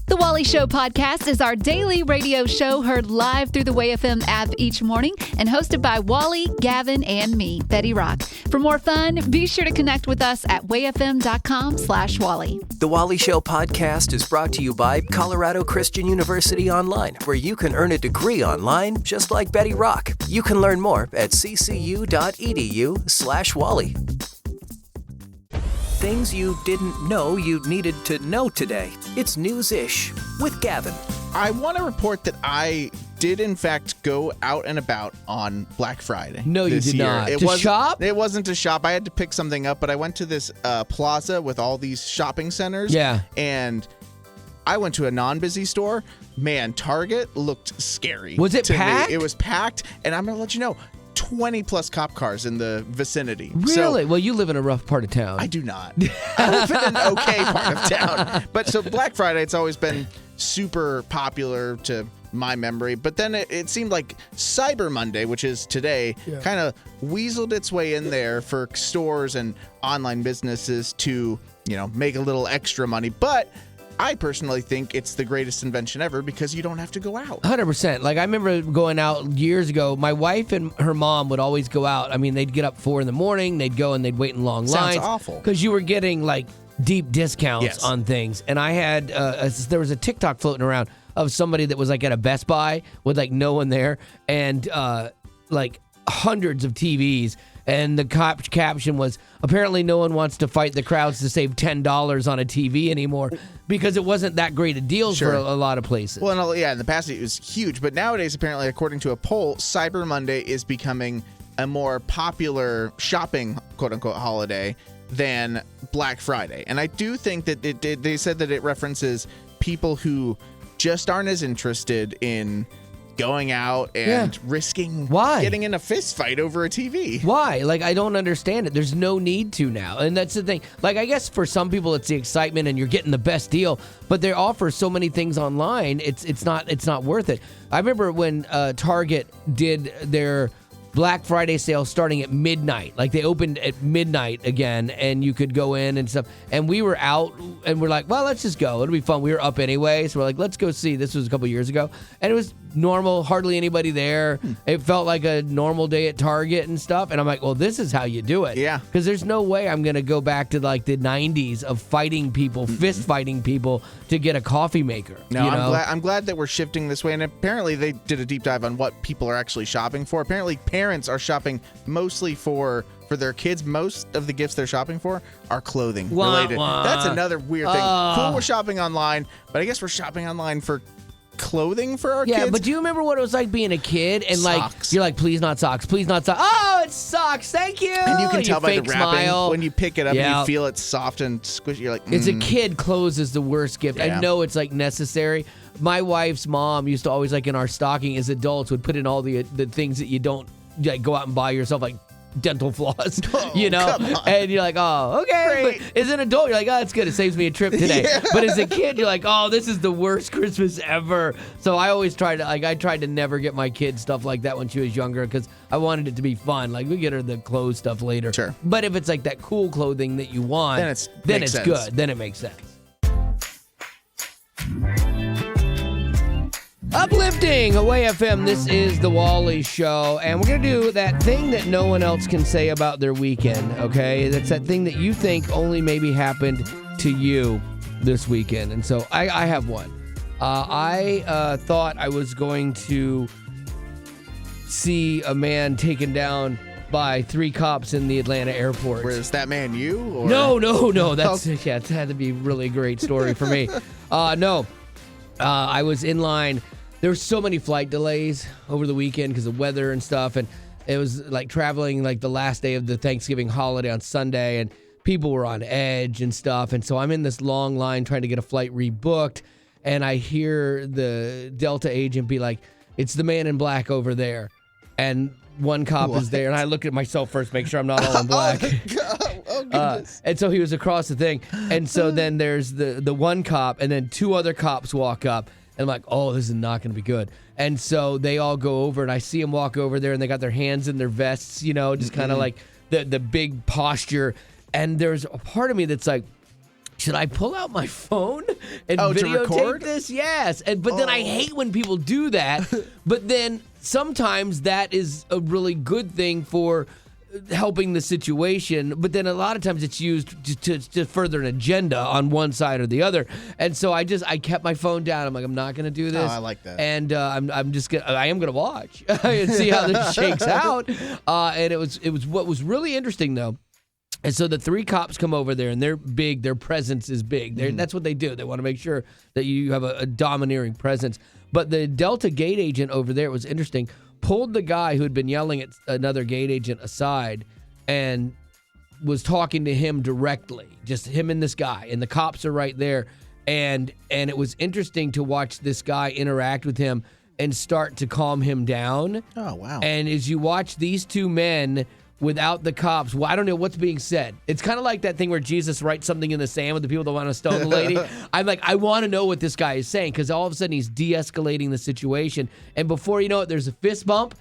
The Wally Show podcast is our daily radio show heard live through the WayFM app each morning and hosted by Wally, Gavin, and me, Betty Rock. For more fun, be sure to connect with us at wayfm.com/Wally. The Wally Show podcast is brought to you by Colorado Christian University Online, where you can earn a degree online just like Betty Rock. You can learn more at ccu.edu/Wally. Things you didn't know you needed to know today. It's News-ish with Gavin. I want to report that I did, in fact, go out and about on Black Friday. No, you did not. To shop? It wasn't to shop. I had to pick something up, but I went to this plaza with all these shopping centers. Yeah. And I went to a non-busy store. Man, Target looked scary. Was it to packed? Me. It was packed, and I'm going to let you know, 20 plus cop cars in the vicinity. Really? So, well, you live in a rough part of town. I do not. I live in an okay part of town. But so Black Friday, it's always been super popular to my memory. But then it seemed like Cyber Monday, which is today, kind of weaseled its way in there for stores and online businesses to, make a little extra money. But I personally think it's the greatest invention ever because you don't have to go out. 100%. Like, I remember going out years ago. My wife and her mom would always go out. I mean, they'd get up 4 a.m. They'd go and they'd wait in long lines. Sounds awful. Because you were getting, deep discounts on things. And I had, there was a TikTok floating around of somebody that was, at a Best Buy with, no one there. And, hundreds of TVs. And the caption was, apparently no one wants to fight the crowds to save $10 on a TV anymore because it wasn't that great a deal for a lot of places. Well, in the past it was huge. But nowadays, apparently, according to a poll, Cyber Monday is becoming a more popular shopping, quote-unquote, holiday than Black Friday. And I do think that they said that it references people who just aren't as interested in going out and risking getting in a fist fight over a TV. Why? I don't understand it. There's no need to now. And that's the thing. I guess for some people it's the excitement and you're getting the best deal, but they offer so many things online, it's not worth it. I remember when Target did their Black Friday sale starting at midnight. They opened at midnight again, and you could go in and stuff. And we were out, and we're like, well, let's just go. It'll be fun. We were up anyway, so we're like, let's go see. This was a couple years ago. And it was normal, hardly anybody there. It felt like a normal day at Target and stuff. And I'm like, well, this is how you do it. Yeah. Because there's no way I'm going to go back to, the 90s of fighting people, fist fighting people to get a coffee maker. No, I'm glad that we're shifting this way. And apparently they did a deep dive on what people are actually shopping for. Apparently parents are shopping mostly for their kids. Most of the gifts they're shopping for are clothing related. That's another weird thing. Cool, we're shopping online, but I guess we're shopping online for clothing for our kids. Yeah, but do you remember what it was like being a kid and socks. You're like, please not socks, please not socks. Oh, it's socks, thank you. And you can tell by the wrapping smile. when you pick it up and you feel it's soft and squishy. You're like, It's a kid. Clothes is the worst gift. I know it's necessary. My wife's mom used to always in our stocking as adults would put in all the things that you don't go out and buy yourself, dental floss, and you're like, oh, okay. But as an adult, you're like, oh, it's good. It saves me a trip today. Yeah. But as a kid, you're like, oh, this is the worst Christmas ever. So I always tried to never get my kid stuff like that when she was younger because I wanted it to be fun. We get her the clothes stuff later. Sure. But if it's that cool clothing that you want, then it's good. Then it makes sense. Uplifting Away FM, this is The Wally Show, and we're going to do that thing that no one else can say about their weekend, okay? That's that thing that you think only maybe happened to you this weekend, and so I have one. I thought I was going to see a man taken down by 3 cops in the Atlanta airport. Was that man you? Or? No. That's it had to be a really great story for me. No. I was in line. There were so many flight delays over the weekend because of weather and stuff, and it was traveling the last day of the Thanksgiving holiday on Sunday, and people were on edge and stuff, and so I'm in this long line trying to get a flight rebooked, and I hear the Delta agent be like, it's the man in black over there, and one cop is there, and I looked at myself first, make sure I'm not all in black. Oh, goodness. And so he was across the thing, and so then there's the one cop, and then 2 other cops walk up, and I'm like, oh, this is not going to be good. And so they all go over, and I see them walk over there, and they got their hands in their vests, just kind of the big posture. And there's a part of me that's like, should I pull out my phone and to videotape record? this? Yes. But then I hate when people do that. But then sometimes that is a really good thing for helping the situation, but then a lot of times it's used to further an agenda on one side or the other. And so I kept my phone down. I'm like, I'm not going to do this. Oh, I like that. And I am going to watch and see how this shakes out. And it was what was really interesting though. And so the 3 cops come over there, and they're big. Their presence is big. That's what they do. They want to make sure that you have a domineering presence. But the Delta gate agent over there, it was interesting, pulled the guy who had been yelling at another gate agent aside and was talking to him directly, just him and this guy. And the cops are right there. And it was interesting to watch this guy interact with him and start to calm him down. Oh, wow. And as you watch these 2 men without the cops, well, I don't know what's being said. It's kind of like that thing where Jesus writes something in the sand with the people that want to stone the lady. I'm like, I want to know what this guy is saying, because all of a sudden he's de-escalating the situation. And before you know it, there's a fist bump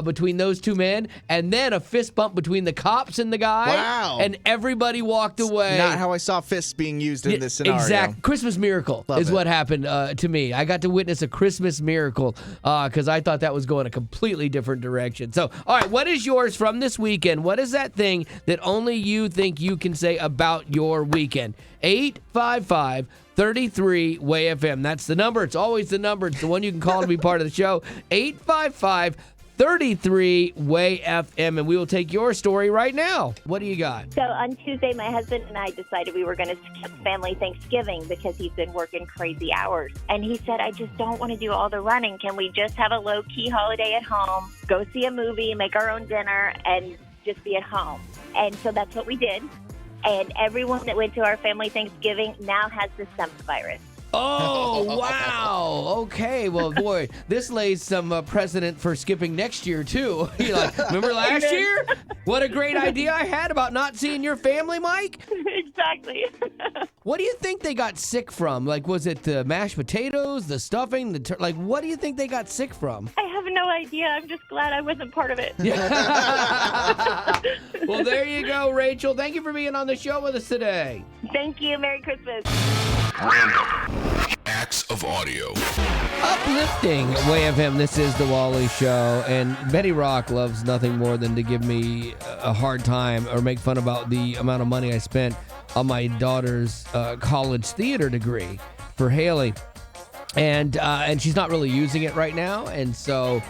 between those 2 men, and then a fist bump between the cops and the guy. Wow. And everybody walked away. Not how I saw fists being used in this scenario. Exact. Christmas miracle is what happened to me. I got to witness a Christmas miracle because I thought that was going a completely different direction. So, all right, what is yours from this weekend? What is that thing that only you think you can say about your weekend? 855-33-WAY-FM. That's the number. It's always the number. It's the one you can call to be part of the show. 855-33-WAY-FM, and we will take your story right now. What do you got? So on Tuesday, my husband and I decided we were going to skip family Thanksgiving because he's been working crazy hours. And he said, I just don't want to do all the running. Can we just have a low-key holiday at home, go see a movie, make our own dinner, and just be at home? And so that's what we did. And everyone that went to our family Thanksgiving now has the stomach virus. Oh, wow. Okay. Well, boy, this lays some precedent for skipping next year, too. You're like, remember last year? What a great idea I had about not seeing your family, Mike? Exactly. What do you think they got sick from? Like, was it the mashed potatoes, the stuffing, what do you think they got sick from? I have no idea. I'm just glad I wasn't part of it. Well, there you go, Rachel. Thank you for being on the show with us today. Thank you. Merry Christmas. Random acts of audio. Uplifting Way of Him. This is the Wally Show, and Betty Rock loves nothing more than to give me a hard time or make fun about the amount of money I spent on my daughter's college theater degree for Haley, and she's not really using it right now, and so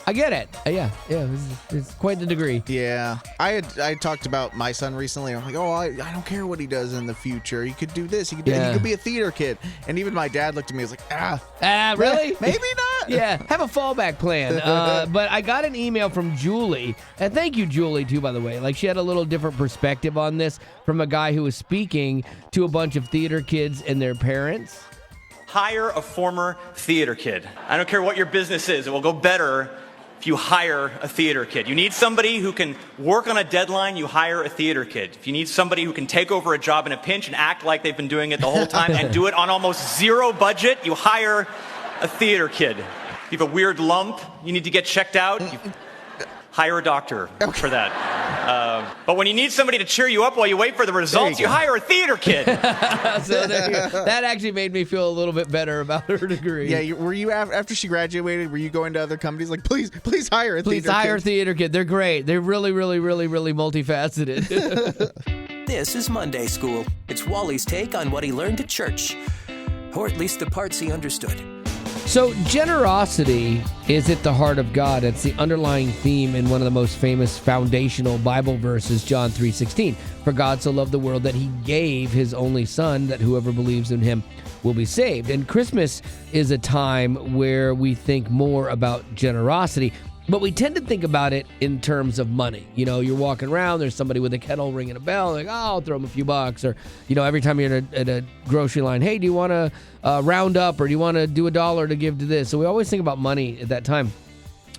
I get it. Yeah, it's quite the degree. Yeah. I talked about my son recently. I'm like, I don't care what he does in the future. He could do this. He could be a theater kid. And even my dad looked at me and was like, really? Maybe not. Yeah, have a fallback plan. But I got an email from Julie, and thank you, Julie, too, by the way. Like, she had a little different perspective on this from a guy who was speaking to a bunch of theater kids and their parents. Hire a former theater kid. I don't care what your business is. It will go better if you hire a theater kid. You need somebody who can work on a deadline, you hire a theater kid. If you need somebody who can take over a job in a pinch and act like they've been doing it the whole time and do it on almost zero budget, you hire a theater kid. If you have a weird lump, you need to get checked out, you hire a doctor for that. But when you need somebody to cheer you up while you wait for the results, you hire a theater kid. So that actually made me feel a little bit better about her degree. Yeah, were you after she graduated? Were you going to other companies like, please hire a theater kid? Please hire a theater kid. They're great. They're really, really, really, really multifaceted. This is Monday School. It's Wally's take on what he learned at church, or at least the parts he understood. So generosity is at the heart of God. It's the underlying theme in one of the most famous foundational Bible verses, John 3:16. For God so loved the world that he gave his only son, that whoever believes in him will be saved. And Christmas is a time where we think more about generosity, but we tend to think about it in terms of money. You know, you're walking around, there's somebody with a kettle ringing a bell, like, I'll throw them a few bucks. Or, you know, every time you're at a grocery line, hey, do you want to round up, or do you want to do $1 to give to this? So we always think about money at that time.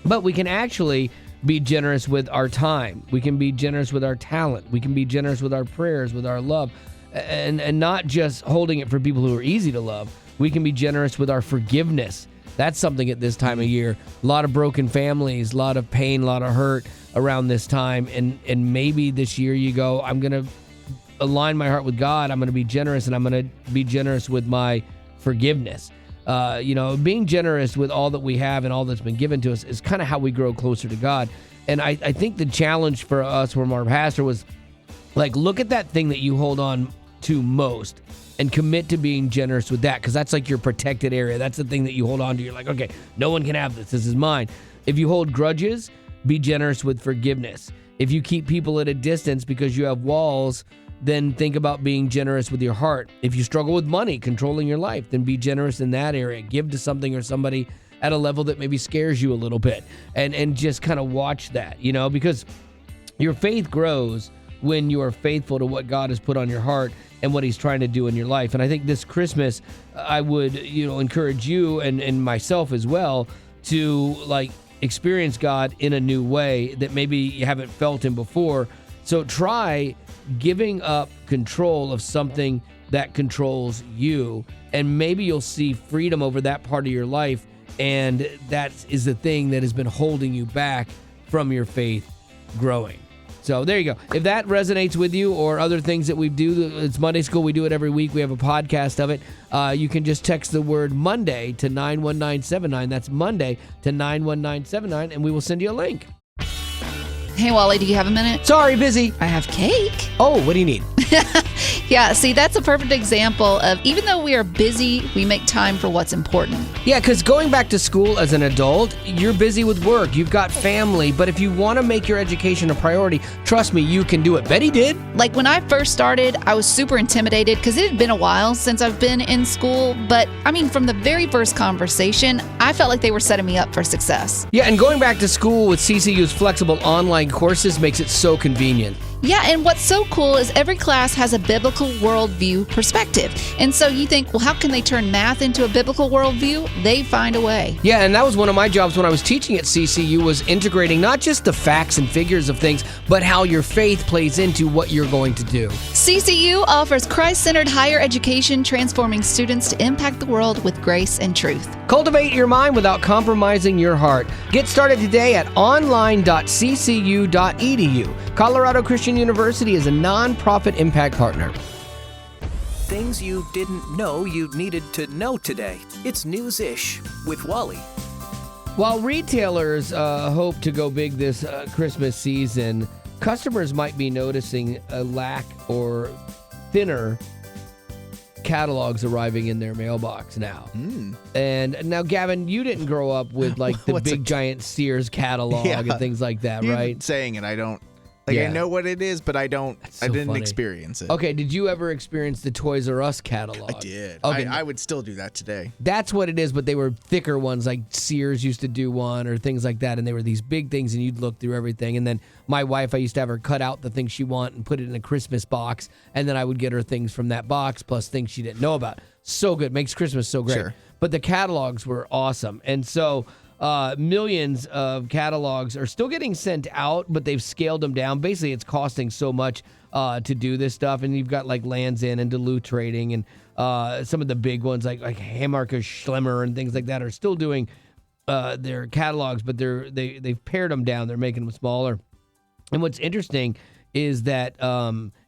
But we can actually be generous with our time. We can be generous with our talent. We can be generous with our prayers, with our love, and not just holding it for people who are easy to love. We can be generous with our forgiveness. That's something at this time of year. A lot of broken families, a lot of pain, a lot of hurt around this time. And maybe this year you go, I'm going to align my heart with God, I'm going to be generous, and I'm going to be generous with my forgiveness. Being generous with all that we have and all that's been given to us is kind of how we grow closer to God. And I think the challenge for us from our pastor was, like, look at that thing that you hold on to most and commit to being generous with that, because that's like your protected area. That's the thing that you hold on to. You're like, okay, no one can have this. This is mine. If you hold grudges, be generous with forgiveness. If you keep people at a distance because you have walls, then think about being generous with your heart. If you struggle with money, controlling your life, then be generous in that area. Give to something or somebody at a level that maybe scares you a little bit, and just kind of watch that, because your faith grows when you are faithful to what God has put on your heart and what he's trying to do in your life. And I think this Christmas, I would, encourage you and myself as well to, like, experience God in a new way that maybe you haven't felt him before. So try giving up control of something that controls you, and maybe you'll see freedom over that part of your life, and that is the thing that has been holding you back from your faith growing. So there you go. If that resonates with you, or other things that we do, it's Monday School. We do it every week. We have a podcast of it. You can just text the word Monday to 91979. That's Monday to 91979, and we will send you a link. Hey, Wally, do you have a minute? Sorry, busy. I have cake. Oh, what do you need? Yeah, see, that's a perfect example of, even though we are busy, we make time for what's important. Yeah, because going back to school as an adult, you're busy with work, you've got family, but if you want to make your education a priority, trust me, you can do it. Betty did. Like, when I first started, I was super intimidated because it had been a while since I've been in school. But, from the very first conversation, I felt like they were setting me up for success. Yeah, and going back to school with CCU's flexible online courses makes it so convenient. Yeah, and what's so cool is every class has a biblical worldview perspective. And so you think, well, how can they turn math into a biblical worldview? They find a way. Yeah, and that was one of my jobs when I was teaching at CCU, was integrating not just the facts and figures of things, but how your faith plays into what you're going to do. CCU offers Christ-centered higher education, transforming students to impact the world with grace and truth. Cultivate your mind without compromising your heart. Get started today at online.ccu.edu. Colorado Christian University is a non-profit impact partner. Things you didn't know you needed to know today. It's News-ish with Wally. While retailers hope to go big this Christmas season, customers might be noticing a lack or thinner catalogs arriving in their mailbox now. And now, Gavin, you didn't grow up with like the big giant Sears catalog and things like that, right? Saying it, I don't. I know what it is, but I don't. I didn't experience it. Okay, did you ever experience the Toys R Us catalog? I did. Okay. I would still do that today. That's what it is, but they were thicker ones, like Sears used to do one or things like that, and they were these big things, and you'd look through everything. And then my wife, I used to have her cut out the things she wanted and put it in a Christmas box, and then I would get her things from that box plus things she didn't know about. So good. Makes Christmas so great. Sure. But the catalogs were awesome. And so millions of catalogs are still getting sent out, but they've scaled them down. Basically, it's costing so much to do this stuff. And you've got like Land's End and Duluth Trading and some of the big ones like Haymarket Schlemmer and things like that are still doing their catalogs, but they've pared them down. They're making them smaller. And what's interesting is that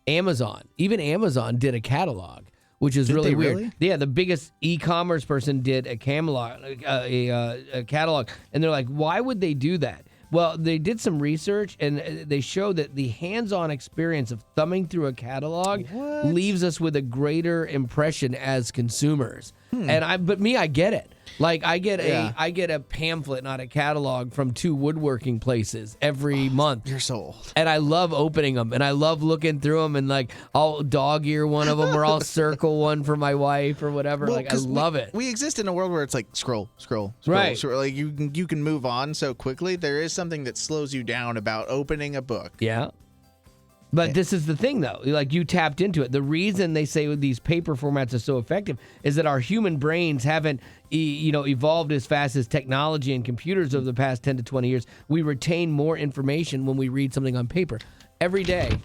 Amazon did a catalog, which is really weird. Really? Yeah, the biggest e-commerce person did a catalog, and they're like, why would they do that? Well, they did some research, and they show that the hands-on experience of thumbing through a catalog leaves us with a greater impression as consumers. But I get it. Like I get a pamphlet, not a catalog, from 2 woodworking places every month. You're so old. And I love opening them, and I love looking through them, and like I'll dog ear one of them, or I'll circle one for my wife or whatever. Well, like I love it. We exist in a world where it's like scroll. Right. So like you can move on so quickly. There is something that slows you down about opening a book. Yeah. But this is the thing, though. Like, you tapped into it. The reason they say these paper formats are so effective is that our human brains haven't, evolved as fast as technology and computers over the past 10 to 20 years. We retain more information when we read something on paper. Every day,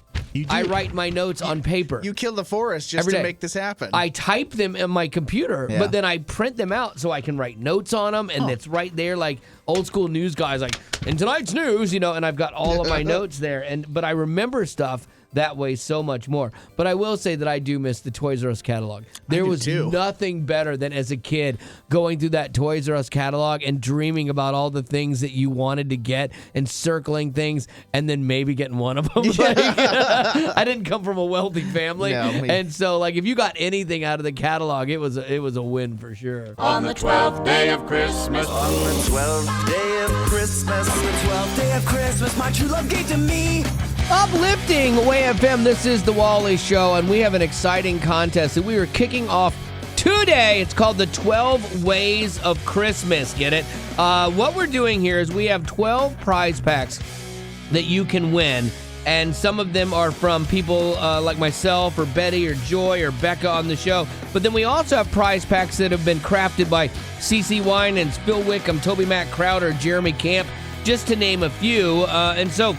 I write my notes on paper. You kill the forest just to make this happen. I type them in my computer, but then I print them out so I can write notes on them, and it's right there like old school news guys, like, in tonight's news, and I've got all of my notes there. But I remember stuff that way so much more. But I will say that I do miss the Toys R Us catalog. There was nothing better than as a kid going through that Toys R Us catalog and dreaming about all the things that you wanted to get and circling things and then maybe getting one of them. I didn't come from a wealthy family. No, and so like if you got anything out of the catalog, it was a win for sure. On the 12th day of Christmas. On the 12th day of Christmas. On the 12th day of Christmas, my true love gave to me. Uplifting WayFM, this is the Wally Show, and we have an exciting contest that we are kicking off today. It's called the 12 Ways of Christmas. Get it? What we're doing here is we have 12 prize packs that you can win, and some of them are from people like myself or Betty or Joy or Becca on the show. But then we also have prize packs that have been crafted by CeCe Winans, Phil Wickham, Toby Mac Crowder, Jeremy Camp, just to name a few. And so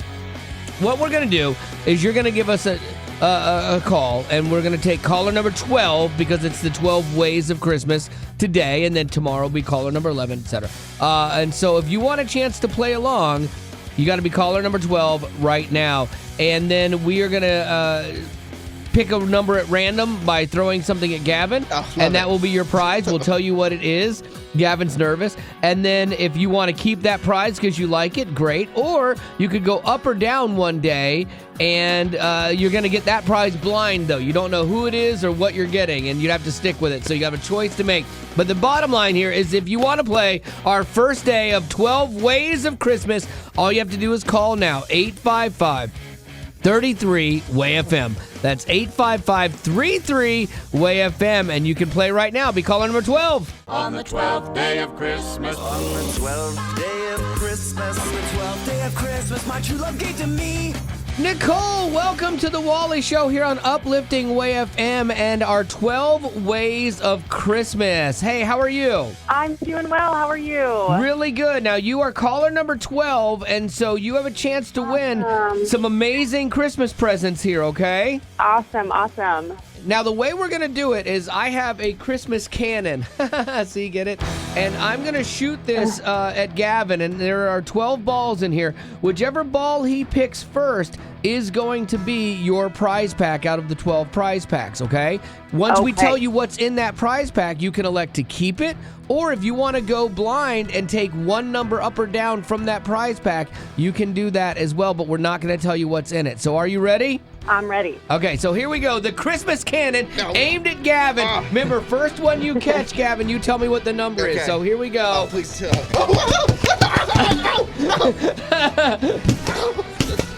what we're going to do is you're going to give us a call, and we're going to take caller number 12 because it's the 12 Ways of Christmas today, and then tomorrow will be caller number 11, etc. And so if you want a chance to play along, you got to be caller number 12 right now. And then we are going to pick a number at random by throwing something at Gavin, and that will be your prize. We'll tell you what it is. Gavin's nervous. And then if you want to keep that prize because you like it, great. Or you could go up or down one day, and you're going to get that prize blind, though. You don't know who it is or what you're getting, and you'd have to stick with it. So you have a choice to make. But the bottom line here is if you want to play our first day of 12 Ways of Christmas, all you have to do is call now, 855-33-WAY-FM. That's 855-33-WAY-FM, and you can play right now. Be caller number 12. On the 12th day of Christmas. On the 12th day of Christmas. On the 12th day of Christmas, my true love gave to me. Nicole, welcome to the Wally Show here on Uplifting WayFM and our 12 Ways of Christmas. Hey, how are you? I'm doing well. How are you? Really good. Now, you are caller number 12, and so you have a chance to win some amazing Christmas presents here, okay? Awesome. Now, the way we're going to do it is I have a Christmas cannon. See, get it? And I'm going to shoot this at Gavin, and there are 12 balls in here. Whichever ball he picks first is going to be your prize pack out of the 12 prize packs, okay? Once we tell you what's in that prize pack, you can elect to keep it, or if you want to go blind and take one number up or down from that prize pack, you can do that as well, but we're not going to tell you what's in it. So are you ready? I'm ready. Okay, so here we go. The Christmas cannon aimed at Gavin. Remember, first one you catch, Gavin, you tell me what the number is. So here we go. Oh, please tell.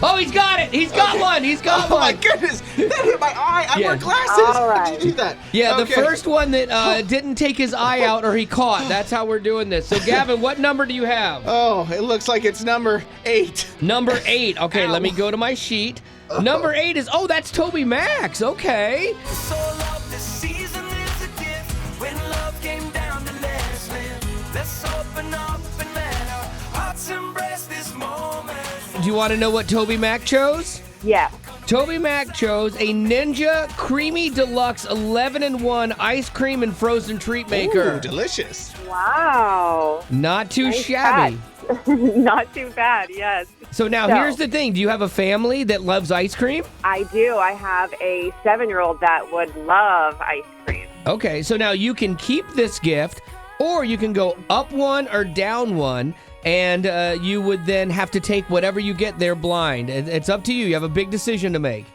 Oh, he's got it. He's got one. He's got one. Oh, my goodness. That hit my eye. I wear glasses. All right. How did you do that? Yeah, the first one that didn't take his eye out or he caught. That's how we're doing this. So, Gavin, what number do you have? Oh, it looks like it's number 8. Number 8. Okay, let me go to my sheet. Number 8 is, that's Toby Max. Okay. So love this season is a gift. When love came down to let us live. Let's open up and let our hearts embrace this moment. Do you want to know what Toby Mac chose? Yeah. Toby Mac chose a Ninja Creamy Deluxe 11-in-1 ice cream and frozen treat maker. Ooh, delicious. Wow. Not too Nice shabby. catch. Not too bad, yes. So now here's the thing. Do you have a family that loves ice cream? I do. I have a 7-year-old that would love ice cream. Okay, so now you can keep this gift, or you can go up one or down one, and you would then have to take whatever you get there blind. It's up to you. You have a big decision to make.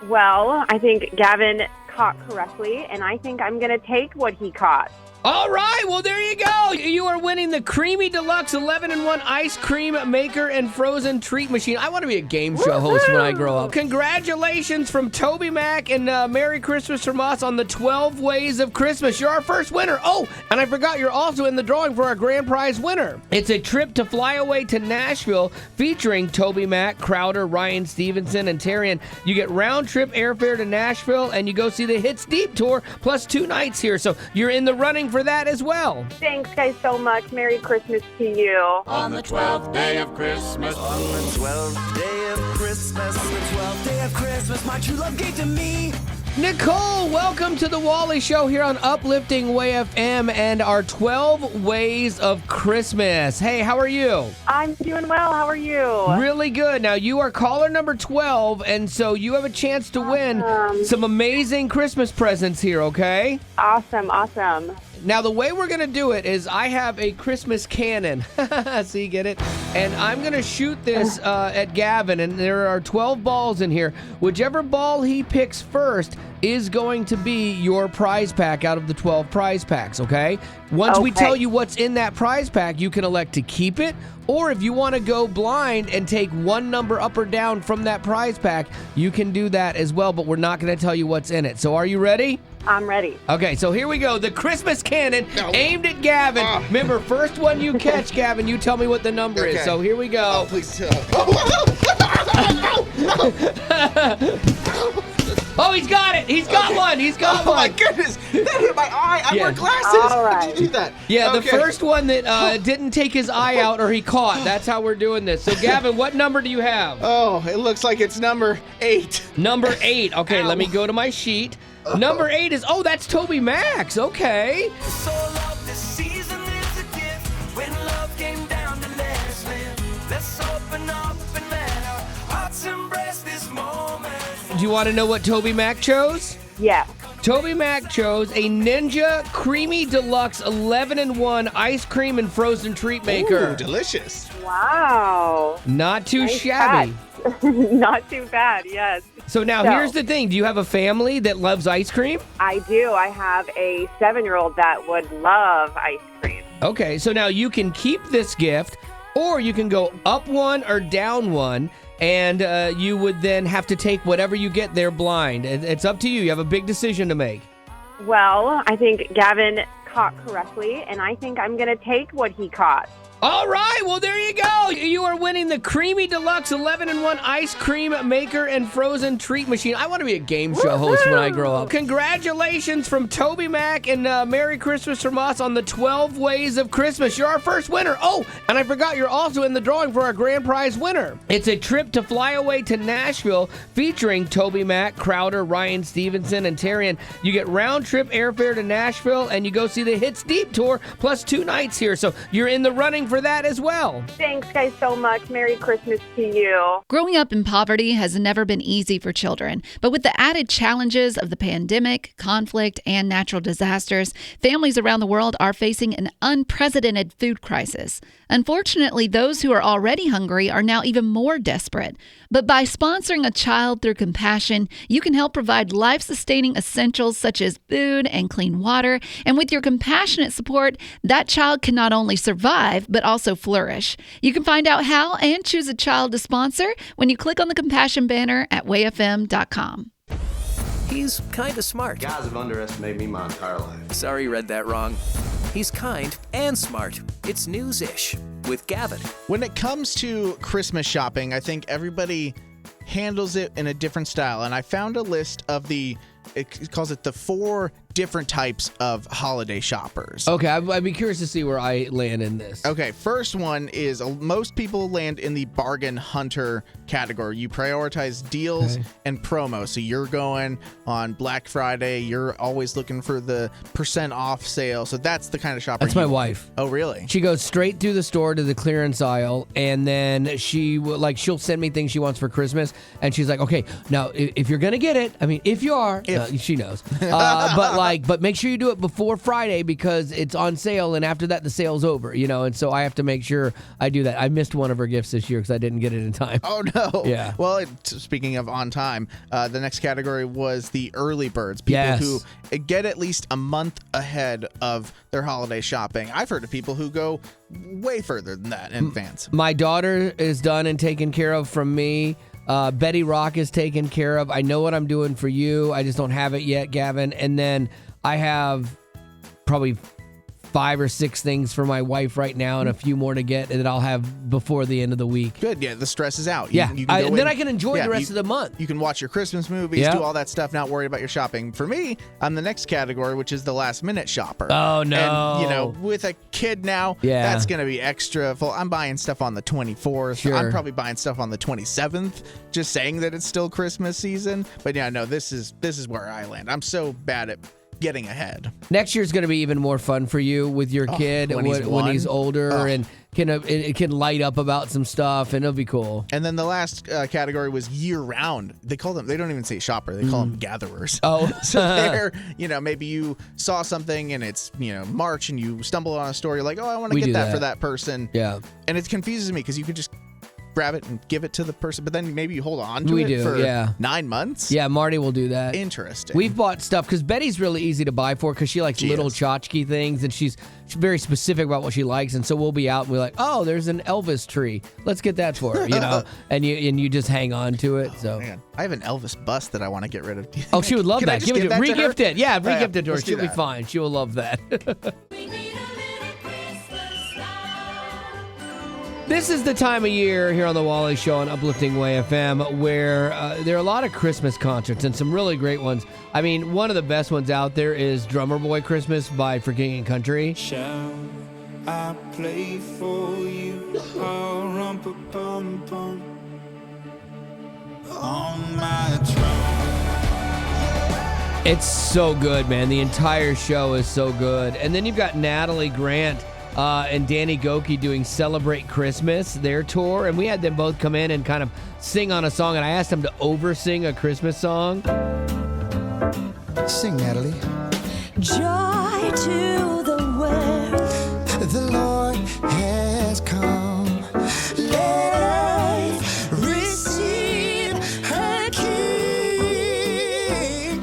Well, I think Gavin caught correctly, and I think I'm going to take what he caught. All right, well, there you go. You are winning the Creamy Deluxe 11-in-1 ice cream maker and frozen treat machine. I want to be a game show host when I grow up. Congratulations from Toby Mac, and Merry Christmas from us on the 12 Ways of Christmas. You're our first winner. Oh, and I forgot, you're also in the drawing for our grand prize winner. It's a trip to fly away to Nashville featuring Toby Mac, Crowder, Ryan Stevenson, and Tarian. You get round-trip airfare to Nashville, and you go see the Hits Deep Tour, plus 2 nights here. So you're in the running for that as well. Thanks, guys, so much. Merry Christmas to you. On the 12th day of Christmas. On the 12th day of Christmas. On the 12th day of Christmas, my true love gave to me. Nicole, welcome to the Wally Show here on Uplifting Way FM and our 12 Ways of Christmas. Hey, how are you? I'm doing well. How are you? Really good. Now, you are caller number 12, and so you have a chance to win some amazing Christmas presents here, okay? Awesome. Now, the way we're going to do it is I have a Christmas cannon. So you get it? And I'm going to shoot this at Gavin, and there are 12 balls in here. Whichever ball he picks first is going to be your prize pack out of the 12 prize packs, okay? Once we tell you what's in that prize pack, you can elect to keep it, or if you want to go blind and take one number up or down from that prize pack, you can do that as well, but we're not going to tell you what's in it. So are you ready? I'm ready. Okay, so here we go. The Christmas cannon aimed at Gavin. Remember, first one you catch, Gavin, you tell me what the number is. So here we go. Oh, please. Oh, he's got it. He's got one. He's got one. Oh, my goodness. That hit my eye. I wear glasses. All right. How did you do that? Yeah, the first one that didn't take his eye out or he caught. That's how we're doing this. So, Gavin, what number do you have? Oh, it looks like it's number 8. Number 8. Okay, let me go to my sheet. Number 8 is, that's Toby Max. Okay. So love this season is a gift. When love came down to let's live. Let's open up and let our hearts embrace this moment. Do you want to know what Toby Mac chose? Yeah. Toby Mac chose a Ninja Creamy Deluxe 11-in-1 ice cream and frozen treat maker. Ooh, delicious. Wow. Not too Nice shabby. catch. Not too bad, yes. So now here's the thing. Do you have a family that loves ice cream? I do. I have a 7-year-old that would love ice cream. Okay, so now you can keep this gift, or you can go up one or down one, and you would then have to take whatever you get there blind. It's up to you. You have a big decision to make. Well, I think Gavin caught correctly, and I think I'm going to take what he caught. All right, well, there you go. You are winning the Creamy Deluxe 11-in-1 ice cream maker and frozen treat machine. I want to be a game show host when I grow up. Congratulations from Toby Mac and Merry Christmas from us on the 12 Ways of Christmas. You're our first winner. Oh, and I forgot, you're also in the drawing for our grand prize winner. It's a trip to fly away to Nashville featuring Toby Mac, Crowder, Ryan Stevenson, and Terrian. You get round-trip airfare to Nashville, and you go see the Hits Deep Tour, plus 2 nights here. So you're in the running for that as well. Thanks, guys, so much. Merry Christmas to you. Growing up in poverty has never been easy for children, but with the added challenges of the pandemic, conflict, and natural disasters, families around the world are facing an unprecedented food crisis. Unfortunately, those who are already hungry are now even more desperate. But by sponsoring a child through compassion, you can help provide life-sustaining essentials such as food and clean water. And with your compassionate support, that child can not only survive, but also flourish. You can find out how and choose a child to sponsor when you click on the compassion banner at wayfm.com. He's kind of smart. Guys have underestimated me my entire life. Sorry, read that wrong. He's kind and smart. It's News-ish with Gavin. When it comes to Christmas shopping, I think everybody handles it in a different style. And I found a list of it calls it the 4 different types of holiday shoppers. Okay, I'd be curious to see where I land in this. Okay, first one is most people land in the bargain hunter category. You prioritize deals and promos. So you're going on Black Friday. You're always looking for the % off sale. So that's the kind of shopper. That's my wife. Oh, really? She goes straight through the store to the clearance aisle, and then she'll send me things she wants for Christmas, and she's like, okay, now if you're gonna get it, I mean, if you are, she knows, but make sure you do it before Friday because it's on sale, and after that the sale's over, and so I have to make sure I do that. I missed one of her gifts this year because I didn't get it in time. Oh no! Yeah. Well, speaking of on time, the next category was the early birds. People who get at least a month ahead of their holiday shopping. I've heard of people who go way further than that in advance. My daughter is done and taken care of from me. Betty Rock is taken care of. I know what I'm doing for you. I just don't have it yet, Gavin. And then I have probably 5 or 6 things for my wife right now and a few more to get that I'll have before the end of the week. Good. Yeah, the stress is out. Yeah. You can go And then in- I can enjoy the rest of the month. You can watch your Christmas movies, do all that stuff, not worry about your shopping. For me, I'm the next category, which is the last minute shopper. Oh, no. And, with a kid now, that's going to be extra full. I'm buying stuff on the 24th. Sure. I'm probably buying stuff on the 27th, just saying that it's still Christmas season. But yeah, no, this is where I land. I'm so bad at getting ahead. Next year's going to be even more fun for you with your kid when he's older and it can light up about some stuff, and it'll be cool. And then the last category was year-round. They don't even say shopper. They call them gatherers. Oh. So they're, maybe you saw something and it's, March and you stumble on a store. You're like, oh, I want to get that for that person. Yeah. And it confuses me because you can just grab it and give it to the person, but then maybe you hold on to it for 9 months. Yeah, Marty will do that. Interesting. We've bought stuff because Betty's really easy to buy for because she likes little tchotchke things, and she's very specific about what she likes. And so we'll be out and we're like, oh, there's an Elvis tree. Let's get that for her, and you just hang on to it. So man, I have an Elvis bust that I want to get rid of. Oh, she would love that. Give it to her. Regift it. Yeah, regift it to her. Let's do She'll be that. fine. She will love that. This is the time of year here on the Wally Show on Uplifting Way FM where there are a lot of Christmas concerts and some really great ones. I mean, one of the best ones out there is Drummer Boy Christmas by For King and Country. Shall I play for you? Pum-pum-pum on my drum. It's so good, man. The entire show is so good. And then you've got Natalie Grant and Danny Goki doing Celebrate Christmas, their tour. And we had them both come in and kind of sing on a song. And I asked them to oversing a Christmas song. Sing, Natalie. Joy to the world. The Lord has come. Let us receive her King.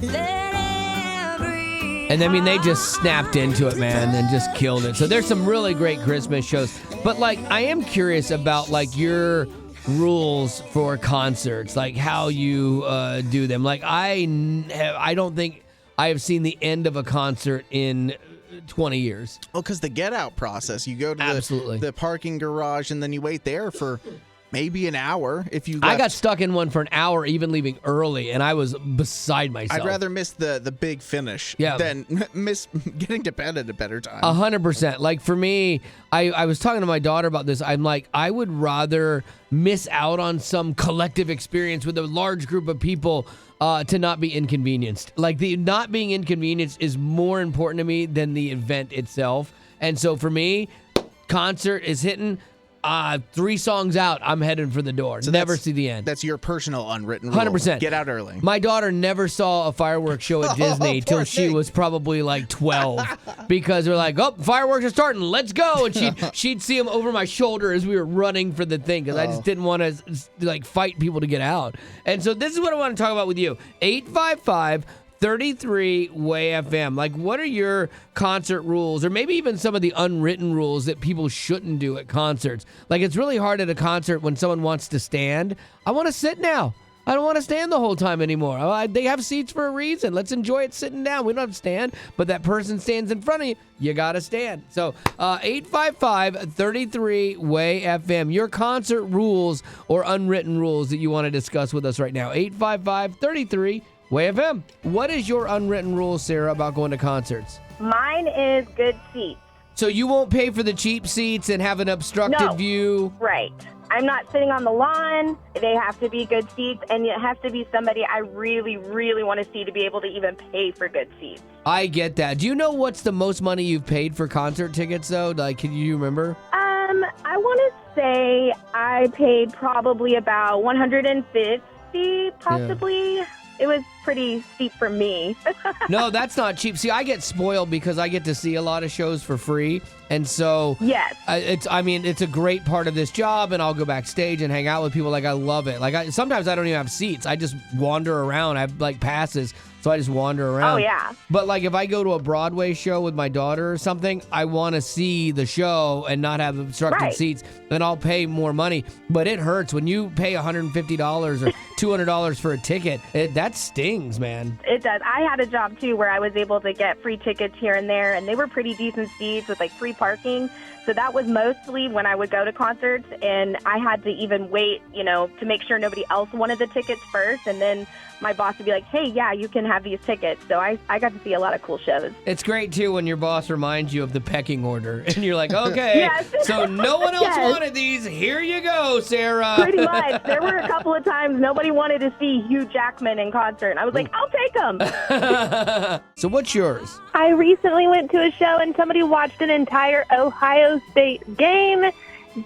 Let every And I mean, they just snapped into it, man, and just killed it. So there's some really great Christmas shows. But, I am curious about, your rules for concerts, how you do them. I don't think I have seen the end of a concert in 20 years. Well, because the get-out process, you go to the parking garage, and then you wait there for maybe an hour. If you I got stuck in one for an hour, even leaving early, and I was beside myself. I'd rather miss the big finish than miss getting to bed at a better time. 100%. For me, I was talking to my daughter about this. I'm like, I would rather miss out on some collective experience with a large group of people to not be inconvenienced. The not being inconvenienced is more important to me than the event itself. And so for me, concert is hitting. 3 songs out, I'm heading for the door. So never see the end. That's your personal unwritten rule. 100%. Get out early. My daughter never saw a fireworks show at Disney till she was probably 12 because they're like, oh, fireworks are starting. Let's go. And she'd see them over my shoulder as we were running for the thing because I just didn't want to fight people to get out. And so this is what I want to talk about with you. 855-33 Way FM. What are your concert rules, or maybe even some of the unwritten rules that people shouldn't do at concerts? It's really hard at a concert when someone wants to stand. I want to sit now. I don't want to stand the whole time anymore. They have seats for a reason. Let's enjoy it sitting down. We don't have to stand, but that person stands in front of you. You got to stand. So 855-33 Way FM. Your concert rules or unwritten rules that you want to discuss with us right now. 855-33 Way FM. What is your unwritten rule, Sarah, about going to concerts? Mine is good seats. So you won't pay for the cheap seats and have an obstructed view? Right. I'm not sitting on the lawn. They have to be good seats, and it has to be somebody I really, really want to see to be able to even pay for good seats. I get that. Do you know what's the most money you've paid for concert tickets, though? Can you remember? I want to say I paid probably about $150, possibly. Yeah. It was pretty steep for me. No, that's not cheap. See, I get spoiled because I get to see a lot of shows for free. And so yes, it's a great part of this job, and I'll go backstage and hang out with people. I love it. Sometimes I don't even have seats. I just wander around. I have passes So I just wander around. Oh, yeah. But like if I go to a Broadway show with my daughter or something, I want to see the show and not have obstructed seats. Then I'll pay more money. But it hurts when you pay $150 or $200 for a ticket. That stings, man. It does. I had a job, too, where I was able to get free tickets here and there, and they were pretty decent seats with, like, free parking. So that was mostly when I would go to concerts, and I had to even wait, to make sure nobody else wanted the tickets first, and then my boss would be like, hey, yeah, you can have these tickets. So I got to see a lot of cool shows. It's great, too, when your boss reminds you of the pecking order. And you're like, okay, Yes. so no one else Yes. wanted these. Here you go, Sarah. Pretty much. There were a couple of times nobody wanted to see Hugh Jackman in concert. And I was like, I'll take him. So what's yours? I recently went to a show and somebody watched an entire Ohio State game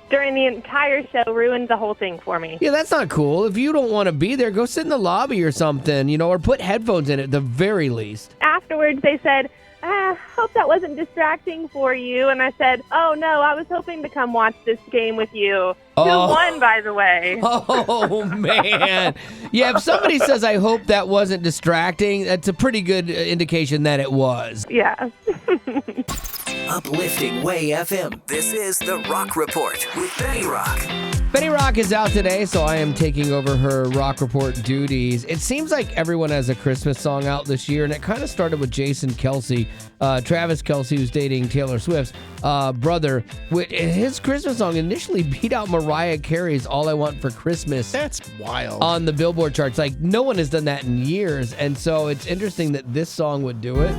during the entire show, ruined the whole thing for me. Yeah, that's not cool. If you don't want to be there, go sit in the lobby or something, or put headphones in at the very least. Afterwards, they said, hope that wasn't distracting for you. And I said, oh, no, I was hoping to come watch this game with you. Who won, by the way? Oh, man. Yeah, if somebody says, I hope that wasn't distracting, that's a pretty good indication that it was. Yeah. Uplifting Way FM. This is The Rock Report with Betty Rock. Betty Rock is out today, so I am taking over her Rock Report duties. It seems like everyone has a Christmas song out this year, and it kind of started with Jason Kelce, Travis Kelce, who's dating Taylor Swift's brother. His Christmas song initially beat out Mariah Carey's All I Want for Christmas. That's wild. On the Billboard charts. Like, no one has done that in years, and so it's interesting that this song would do it.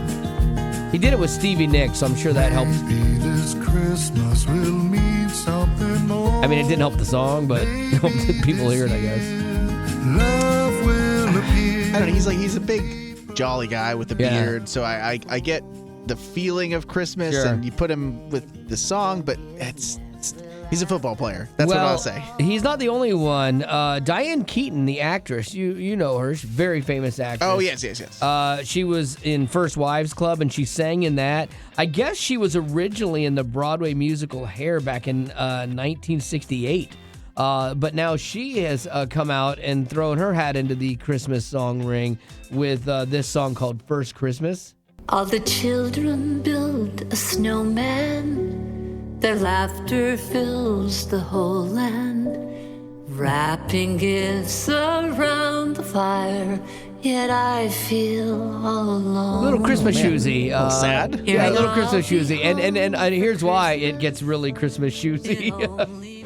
He did it with Stevie Nicks, so I'm sure that helps. This Christmas will mean something more. I mean, it didn't help the song, but it helped people hear it, I guess. Love will appear. I don't know. He's a big, jolly guy with a beard, so I get the feeling of Christmas, and you put him with the song, but he's a football player. That's what I'll say. He's not the only one. Diane Keaton, the actress, you know her. She's a very famous actress. Oh, yes. She was in First Wives Club, and she sang in that. I guess she was originally in the Broadway musical Hair back in 1968. But now she has come out and thrown her hat into the Christmas song ring with this song called First Christmas. All the children build a snowman. Their laughter fills the whole land, wrapping gifts around the fire, yet I feel all alone. A little Christmas shoesy. A little sad? Yeah, a little Christmas shoesy. And here's why it gets really Christmas shoesy.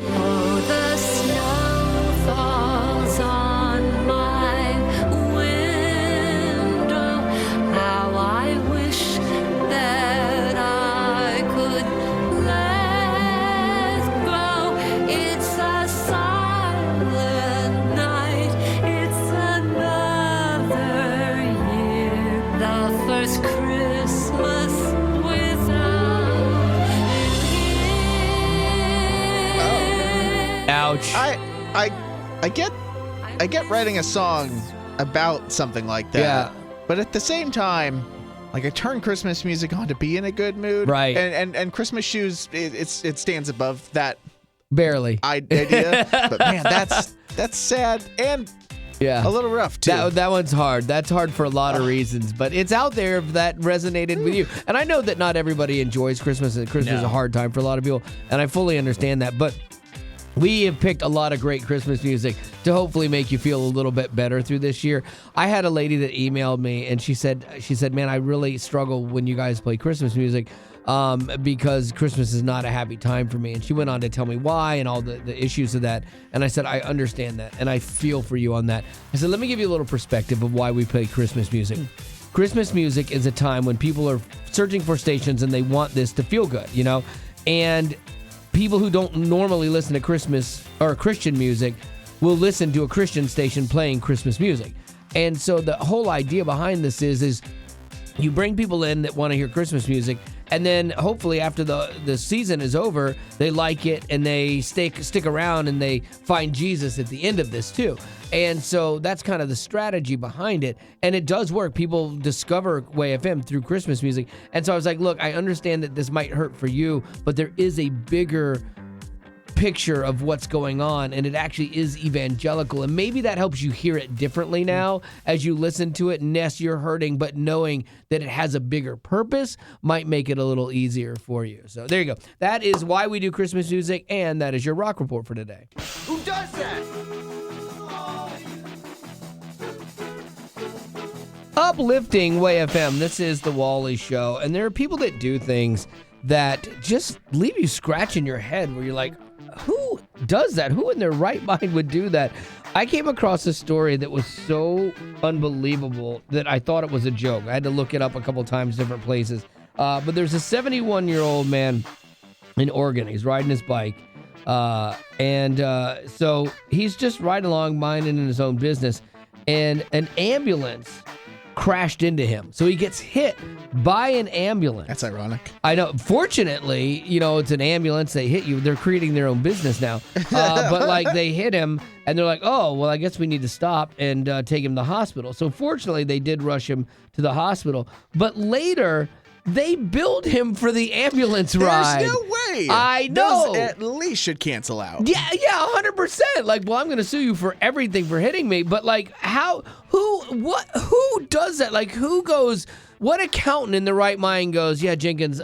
Oh, the snow falls on my window. How I wish that I could let go. It's a silent night. It's another year. The first Christmas without you. Ouch. I get writing a song about something like that. Yeah. But at the same time, like I turn Christmas music on to be in a good mood. Right. And Christmas shoes, it stands above that Barely. idea. But man, that's sad and Yeah. a little rough too. That one's hard. That's hard for a lot of reasons, but it's out there if that resonated with you. And I know that not everybody enjoys Christmas, and Christmas is a hard time for a lot of people, and I fully understand that, but we have picked a lot of great Christmas music to hopefully make you feel a little bit better through this year. I had a lady that emailed me, and she said, man, I really struggle when you guys play Christmas music because Christmas is not a happy time for me. And she went on to tell me why and all the issues of that. And I said, I understand that, and I feel for you on that. I said, let me give you a little perspective of why we play Christmas music. Christmas music is a time when people are searching for stations and they want this to feel good, and people who don't normally listen to Christmas or Christian music will listen to a Christian station playing Christmas music. And so the whole idea behind this is you bring people in that want to hear Christmas music, and then hopefully after the season is over, they like it and they stick around and they find Jesus at the end of this too. And so that's kind of the strategy behind it. And it does work. People discover Way FM through Christmas music. And so I was like, look, I understand that this might hurt for you, but there is a bigger picture of what's going on, and it actually is evangelical. And maybe that helps you hear it differently now as you listen to it. And yes, you're hurting, but knowing that it has a bigger purpose might make it a little easier for you. So there you go. That is why we do Christmas music, and that is your rock report for today. Who does that? Uplifting Way FM. This is the Wally Show, and there are people that do things that just leave you scratching your head where you're like, who does that? Who in their right mind would do that? I came across a story that was so unbelievable that I thought it was a joke. I had to look it up a couple times, different places. But there's a 71-year-old man in Oregon. He's riding his bike. So he's just riding along, minding in his own business, and an ambulance crashed into him. So he gets hit by an ambulance. That's ironic. I know. Fortunately, it's an ambulance. They hit you. They're creating their own business now. But they hit him and they're like, oh, well, I guess we need to stop and take him to the hospital. So fortunately, they did rush him to the hospital. But later, they billed him for the ambulance ride. There's no way. I know. Those at least should cancel out. Yeah, 100%. I'm going to sue you for everything for hitting me. But who does that? Who goes, what accountant in the right mind goes, yeah, Jenkins,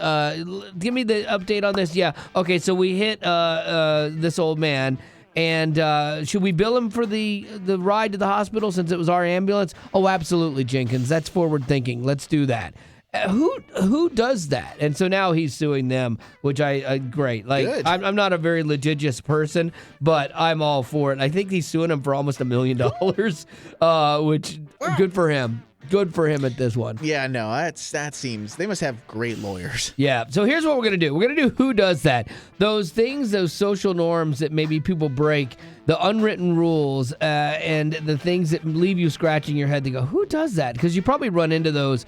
give me the update on this. Yeah. Okay, so we hit this old man. And should we bill him for the ride to the hospital since it was our ambulance? Oh, absolutely, Jenkins. That's forward thinking. Let's do that. Who does that? And so now he's suing them, which great. Good. I'm not a very litigious person, but I'm all for it. I think he's suing him for almost $1 million, which good for him. Good for him at this one. Yeah, no, that seems, they must have great lawyers. Yeah, so here's what we're going to do. We're going to do Who Does That? Those things, those social norms that maybe people break, the unwritten rules, and the things that leave you scratching your head to go, who does that? Because you probably run into those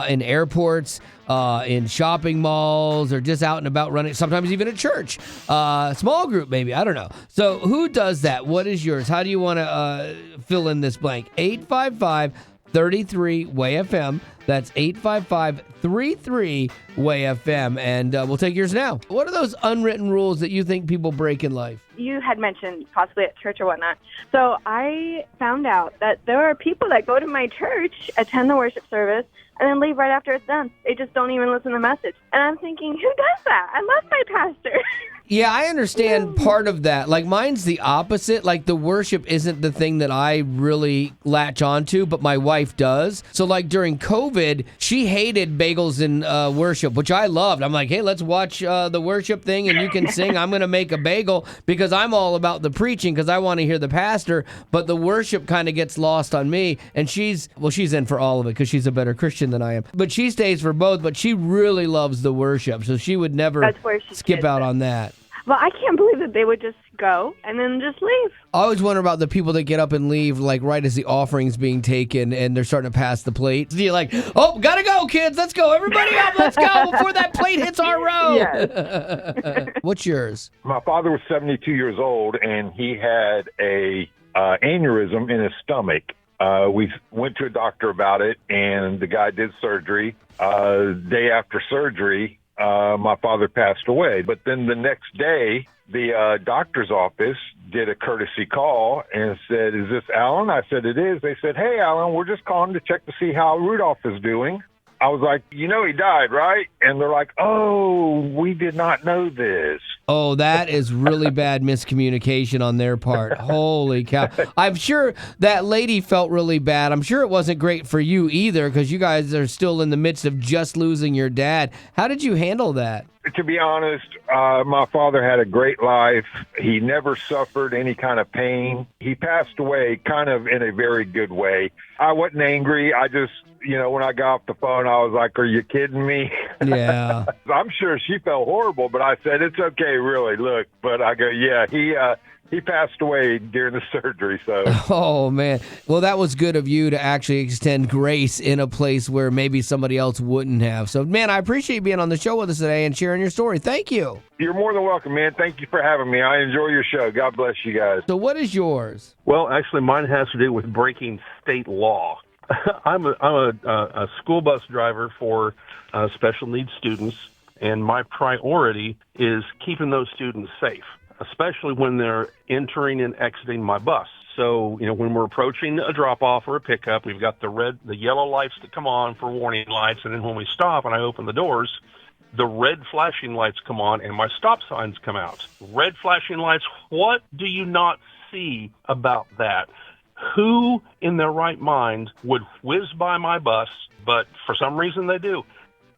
in airports, in shopping malls, or just out and about running, sometimes even at church. Small group, maybe. I don't know. So who does that? What is yours? How do you want to fill in this blank? 855-33-WAY-FM. That's 855-33-WAY-FM. And we'll take yours now. What are those unwritten rules that you think people break in life? You had mentioned possibly at church or whatnot. So I found out that there are people that go to my church, attend the worship service, and then leave right after it's done. They just don't even listen to the message. And I'm thinking, who does that? I love my pastor. Yeah, I understand part of that. Mine's the opposite. The worship isn't the thing that I really latch onto, but my wife does. So during COVID, she hated bagels in worship, which I loved. I'm like, hey, let's watch the worship thing and you can sing. I'm going to make a bagel because I'm all about the preaching because I want to hear the pastor, but the worship kind of gets lost on me. And she's in for all of it because she's a better Christian than I am. But she stays for both, but she really loves the worship. So she would never skip out on that. Well, I can't believe that they would just go and then just leave. I always wonder about the people that get up and leave, right as the offering's being taken and they're starting to pass the plate. So you're like, oh, gotta go, kids. Let's go. Everybody up. Let's go before that plate hits our row. Yes. What's yours? My father was 72 years old, and he had a aneurysm in his stomach. We went to a doctor about it, and the guy did surgery. Day after surgery, my father passed away. But then the next day, the doctor's office did a courtesy call and said, is this Alan? I said, it is. They said, hey, Alan, we're just calling to check to see how Rudolph is doing. I was like, he died, right? And they're like, oh, we did not know this. Oh, that is really bad miscommunication on their part. Holy cow. I'm sure that lady felt really bad. I'm sure it wasn't great for you either because you guys are still in the midst of just losing your dad. How did you handle that? To be honest, my father had a great life. He never suffered any kind of pain. He passed away kind of in a very good way. I wasn't angry. I just, when I got off the phone, I was like, are you kidding me? Yeah. I'm sure she felt horrible, but I said, it's okay, really, look. But I go, yeah, he passed away during the surgery, so. Oh, man. Well, that was good of you to actually extend grace in a place where maybe somebody else wouldn't have. So, man, I appreciate you being on the show with us today and sharing your story. Thank you. You're more than welcome, man. Thank you for having me. I enjoy your show. God bless you guys. So what is yours? Well, actually, mine has to do with breaking state law. I'm a school bus driver for special needs students, and my priority is keeping those students safe. especially when they're entering and exiting my bus. So, when we're approaching a drop-off or a pickup, we've got the yellow lights that come on for warning lights, and then when we stop and I open the doors, the red flashing lights come on and my stop signs come out. Red flashing lights, what do you not see about that? Who in their right mind would whiz by my bus, but for some reason they do?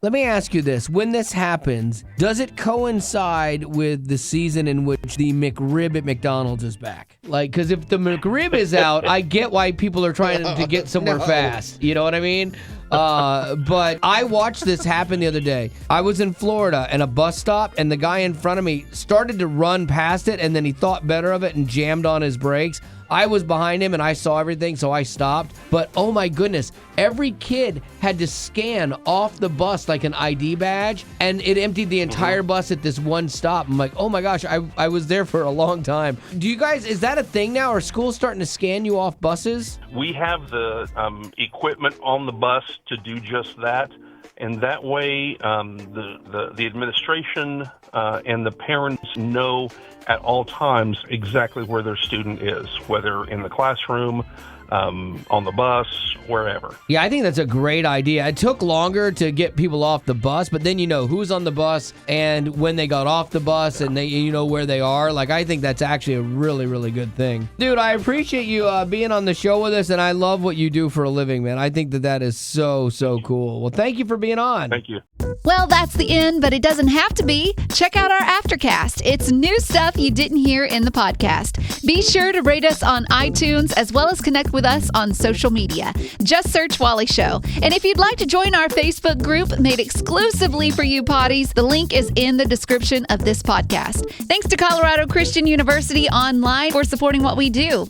Let me ask you this. When this happens, does it coincide with the season in which the McRib at McDonald's is back? Because if the McRib is out, I get why people are trying to get somewhere fast. You know what I mean? But I watched this happen the other day. I was in Florida and a bus stop, and the guy in front of me started to run past it, and then he thought better of it and jammed on his brakes. I was behind him and I saw everything, so I stopped. But oh my goodness, every kid had to scan off the bus like an ID badge, and it emptied the entire bus at this one stop. I'm like, oh my gosh, I was there for a long time. Do you guys, is that a thing now? Are schools starting to scan you off buses? We have the equipment on the bus to do just that. And that way, the administration and the parents know at all times exactly where their student is, whether in the classroom, on the bus, wherever. Yeah, I think that's a great idea. It took longer to get people off the bus, but then you know who's on the bus and when they got off the bus, and you know where they are. I think that's actually a really, really good thing. Dude, I appreciate you being on the show with us, and I love what you do for a living, man. I think that is so, so cool. Well, thank you for being on. Thank you. Well, that's the end, but it doesn't have to be. Check out our Aftercast. It's new stuff you didn't hear in the podcast. Be sure to rate us on iTunes as well as connect with us on social media. Just search Wally Show. And if you'd like to join our Facebook group made exclusively for you potties, the link is in the description of this podcast. Thanks to Colorado Christian University Online for supporting what we do.